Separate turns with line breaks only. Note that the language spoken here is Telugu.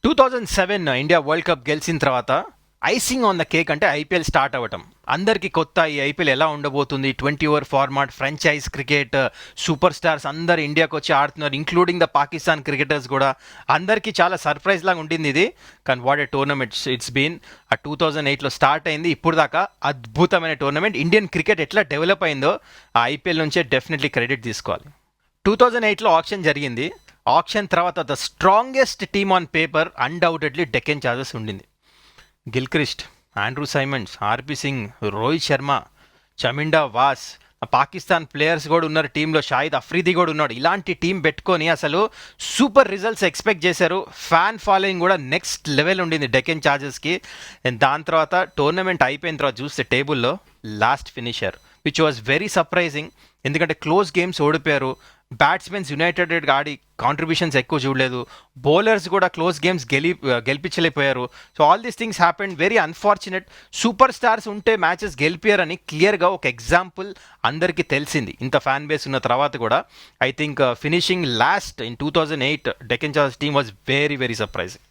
2007 ఇండియా వరల్డ్ కప్ గెలిచిన తర్వాత ఐసింగ్ ఆన్ ద కేక్ అంటే ఐపీఎల్ స్టార్ట్ అవ్వటం. అందరికీ కొత్త ఈ ఐపీఎల్ ఎలా ఉండబోతుంది, 20 over format, franchise cricket, super stars అందరు ఇండియాకి వచ్చి ఆడుతున్నారు, ఇంక్లూడింగ్ ద పాకిస్తాన్ క్రికెటర్స్ కూడా. అందరికీ చాలా సర్ప్రైజ్ లాగా ఉండింది ఇది. కానీ what a tournament it's been. ఆ 2008లో స్టార్ట్ అయింది, ఇప్పుడు దాకా అద్భుతమైన టోర్నమెంట్. ఇండియన్ క్రికెట్ ఎట్లా డెవలప్ అయిందో ఆ ఐపీఎల్ నుంచే డెఫినెట్లీ క్రెడిట్ తీసుకోవాలి. 2008లో ఆక్షన్ జరిగింది. ఆక్షన్ తర్వాత the strongest team on paper undoubtedly Deccan Chargers ఉండింది. Gilchrist, Andrew Symonds, RP Singh, Rohit Sharma, Chaminda Vaas, Pakistan players కూడా ఉన్నారు టీంలో, షాహిద్ అఫ్రీది కూడా ఉన్నాడు. ఇలాంటి టీం పెట్టుకొని అసలు సూపర్ రిజల్ట్స్ ఎక్స్పెక్ట్ చేశారు. ఫ్యాన్ ఫాలోయింగ్ కూడా నెక్స్ట్ లెవెల్ ఉండింది డెక్కన్ చార్జర్స్కి. దాని తర్వాత టోర్నమెంట్ అయిపోయిన తర్వాత చూస్తే టేబుల్లో last finisher, which was very surprising. ఎందుకంటే క్లోజ్ గేమ్స్ ఓడిపోయారు. బ్యాట్స్మెన్స్ యునైటెడ్ ఆడి కాంట్రిబ్యూషన్స్ ఎక్కువ చూడలేదు. బౌలర్స్ కూడా క్లోజ్ గేమ్స్ గెలిపించలేకపోయారు. So all these things happened. Very unfortunate. Super stars ఉంటే మ్యాచెస్ గెలిపారని క్లియర్గా ఒక ఎగ్జాంపుల్ అందరికీ తెలిసింది ఇంత ఫ్యాన్ బేస్ ఉన్న తర్వాత కూడా. I think finishing last in 2008 Deccan chargers team was very very surprising.